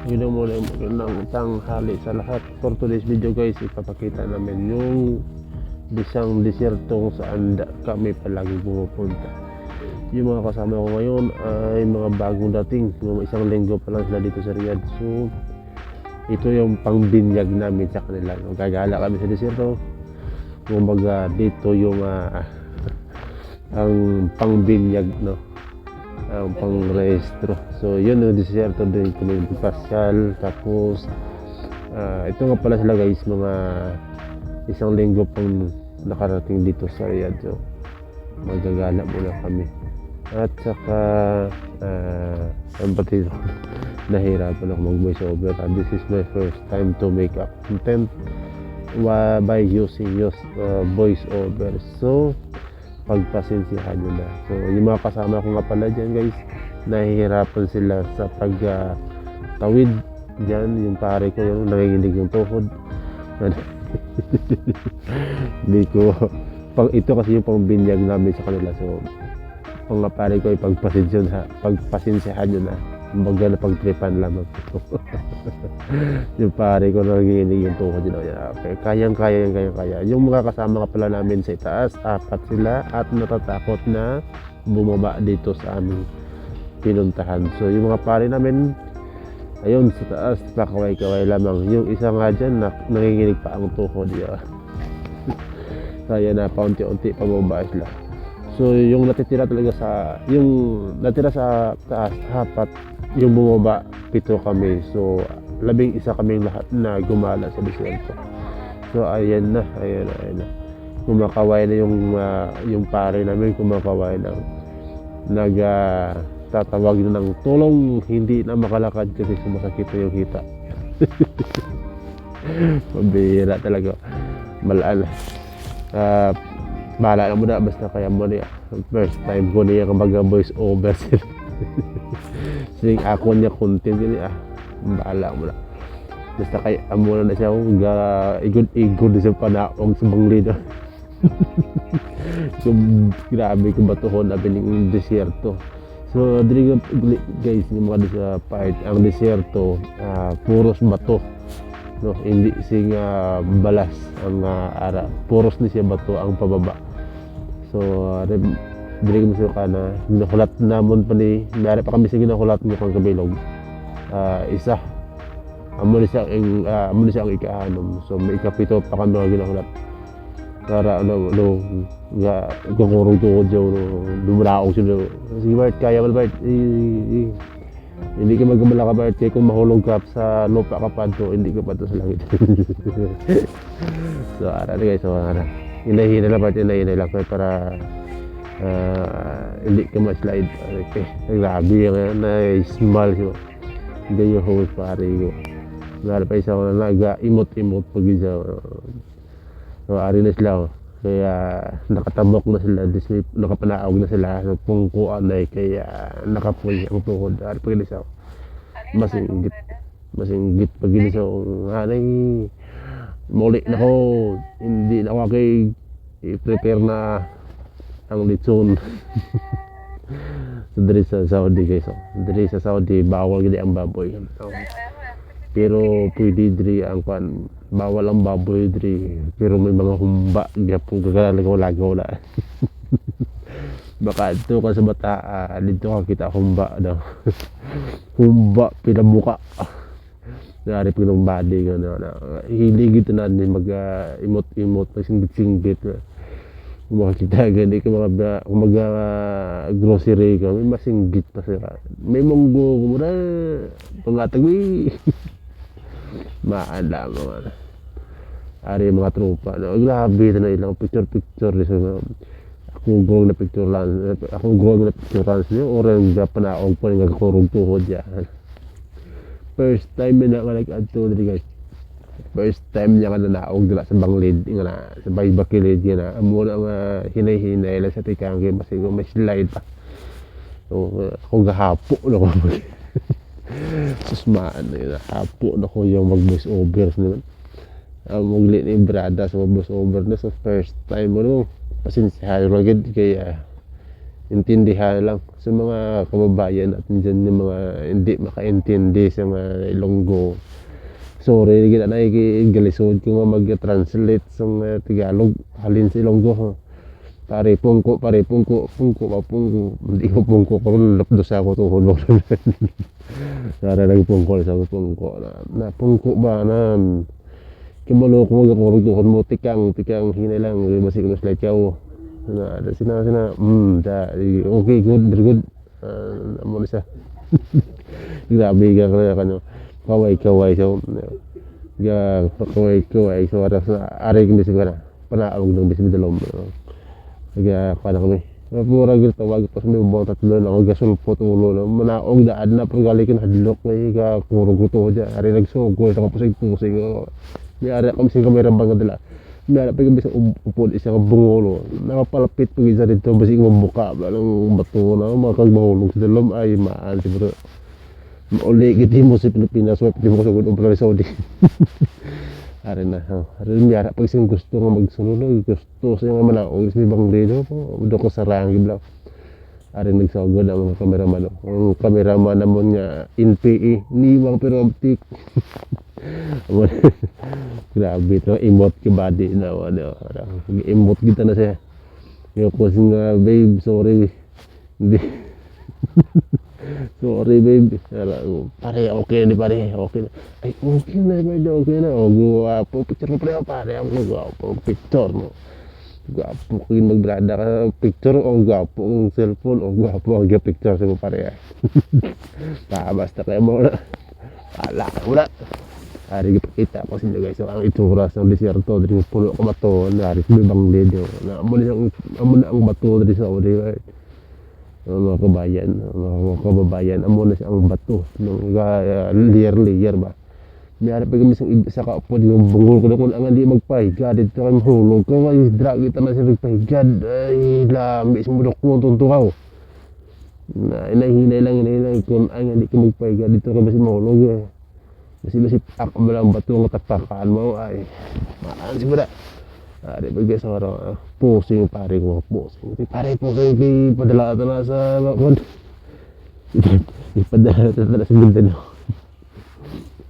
Yun ang muna yung magandang tanghali sa lahat. For today's video guys, ipapakita namin yung isang disyerto kung saan kami palagi pumupunta. Yung mga kasama ko ngayon ay mga bagong dating, yung isang linggo pa lang sila dito sa Riyadh. So ito yung pangbinyag namin sa kanila. Gagala kami sa disyerto, kumbaga dito yung ang pangbinyag, no, ang pang-rehistro. So yun yung disyerto din kami pasyal. Tapos ito nga pala sila guys, mga isang linggo pang nakarating dito sa Riyadh. So magagala muna kami. At saka pati nahirapan ako mag voice over. This is my first time to make a content by using voice over. So pagpasensyahan nyo na. So yung mga kasama ko nga pala dyan guys, nahihirapan sila sa pagtawid dyan. Yung pare ko yung nanginginig yung tuhod. Hindi ko ito kasi yung pangbinyag namin sa kanila. So mga pare ko ay pagpasensyahan nyo na. Kumbaga na pagtripan lamang. Yung pare ko nanginginig yung tuhod yun. Okay, kaya. Yung mga kasama ka pala namin sa itaas, 4 sila at natatakot na bumaba dito sa aming pinuntahan. So yung mga pare namin ayun sa taas, pakaway-kaway lamang. Yung isa nga dyan nanginginig pa ang tuhod yun. Kaya na paunti-unti pababa sila. So yung natitira talaga sa taas 4, yung bumaba 7 kami. So 11 kaming lahat na gumala sa disyerto. So ayan na. Kumakaway na yung pare namin, kumakaway na. Tatawag na ng tulong, hindi na makalakad kasi sumasakit na yung hita. Mabihira talaga. Malaan. Bahala na muna, basta kaya mo niya. First time ko niya mag voice over sila. Sining ako niya content niya. Bahala mo na. Basta kaya muna na siya igod sa panaog sa banglid. So grabe ko batuhon abi ning disyerto. So diri guys, yung mga part ang disyerto puros bato, no, hindi sing balas ang ara, puros ni siya bato ang pababa. So diri kami sa kana ginakulat namon pa ni mayari pa kami sa ginakulat ng kabilog. Isa amo ni siya ang ika-6. So may ika-7 pa kami nga ginakulat. Para nga gugurong tuhod siya, dumaraog siya. Sige Bart, kaya mo Bart, hindi ka magkamala ka Bart, kaya kung mahulog ka sa lupa ka pa to, hindi ka pa to sa langit. So ara guys, so ara hinahina lang Bart, hinahina lang para hindi ka ma-slide. Okay, grabe yung na-smile siya. Hindi yung host pare ko. Lalo pa isa ko na imot-imot pag isa. So ari na sila, kaya nakatabok na sila, nakapanaog na sila. So pungkuan na kaya nakapuy ang tuhod. Ari pag isa masinggit pag isa anay muli na ko, hindi na ako i-prepare na ang litson. So diri sa Saudi guys, diri sa Saudi bawal gid ang baboy. Pero pwede diri ang bawal ang baboy diri, pero may mga humba gyapon gagalaw-lagaw na. Baka ito ka sa bata, dito ka kita humba daw. Humba pinamuka. Dari pa ng body hilig ito na din mag imot-imot, singgit-singgit. Kung makikita gani ka mga grocery ka, may masinggit pa sila. May munggo kumura pangatagwi. Maala mga ari mga tropa no, grabe na ilang picture so, ako gong na picture lang niyo orang panaog pa nga kurog tuhod yan. First time na nag-adto diri guys, first time niya na naog dira sa banglid nga sa baybakilid nga amo na nga hinay-hinay lang sa tikang kay basigo may slide pa. So ako gahapo na ko. Susmaan na hapo na ko yung mag voice over naman. Maglit ni brada sa voice over na sa first time mo no. Pasensyahan lang gid kaya intindihan lang sa mga kababayan natin dyan, yung mga hindi makaintindi sa mga Ilonggo. Sorry, kita na galisod ko nga mag-translate sa Tagalog halin sa Ilonggo ha. Pare pungko, mapungko, hindi ko pungko karon lapdos ako tuhod mo. Sara nagpungko sa pungko na pungko ba na kimalo ko magkurog tuhod mo tikang hinay lang basi ko slide kaw. Na ada sina da okay, good, very good. Amo ni sa grabe ka kano kaway so ga kaway so ada sa ari kini sigara panaawag ng bisig dalom. Kaya kana kami. Pura gid tawag pa sa mga tatlo na og gasulpot ulo na manaog daan na pagalikin hadlok ngay ka kurog to dia. Ari nagsugol ta ko pusig. May ari kami sa kamera bang dala. May ari pag bisa upod isa ka bungulo. Nakapalapit pag isa dito basi mabuka ba ng bato na makagmahulog sa dalom ay maan siguro. Uli gid mo sa Pilipinas wa pili mo sa Ubra Saudi. Ari na ari miyara pag sing gusto nga magsunod gusto sa nga manaog sa ibang lido po do ko sarang giblaw ari nagsugod ang mga cameraman ang cameraman namon nga NPE ni mga pero optik. Grabe to emote ki body na ano emote kita na siya yo ko sing babe sorry hindi sorry babe pare okay na pare okay na ay okay na babe okay na o guwapo picture mo pare ako guwapo picture mo guwapo kin magbrada ka picture o guwapo ang cellphone o guwapo ang picture sa pare basta kayo mo na wala hari kita ko sila guys so ang itsura sa desierto diri puno ka bato na ris bang ledo na amo na ang bato diri sa odi mga kababayan amo na siya ang bato ng layer ba mayara pa kami sa kaupod ng bungol ko na kung ang hindi magpahiga dito kami hulog ko ay drag kita na siya magpahiga ay lambi sa mudok mo tuntukaw na inahinay lang kung ang hindi ka magpahiga dito ka ba si mahulog basi ako ba lang bato ng tapakaan mo ay maan siguro ari bagay sa araw pusing pare ko pusing pare pusing padala na sa kon ipadala na sa Mindanao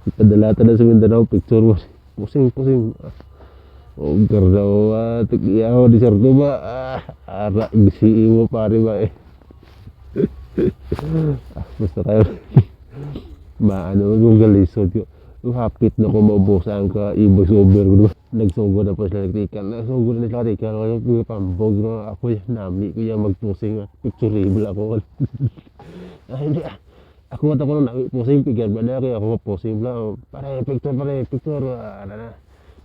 ipadala na sa Mindanao picture mo pusing o gardaw tikiyaw di sardo ba ara gisi mo pare ba basta tayo maano yung galisod ko hapit na ko maubusan ka ibig sober ko nagsugod na po sa elektrikan nagsugod na sa elektrikan kaya pambog na ako yung nami ko yung magpusing pictureable ako ay hindi ako at ako nung pusing pigyan ba na kaya ako pusing lang pare picture ano na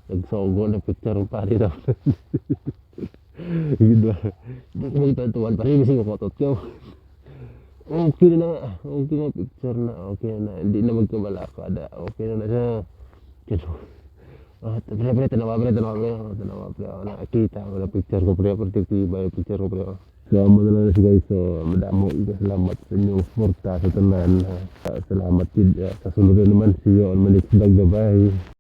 nagsugod na picture pare daw gitu hindi ko magtatuan pare bising ako tot ko okay na picture na okay na hindi na magkabalakada okay na siya kaya pre tanawa nakakita ko na picture ko pre perspektiba yung picture ko pre salamat na lang guys so madamo salamat sa inyong suporta sa tanan salamat sa sunod na naman see you on my next vlog bye.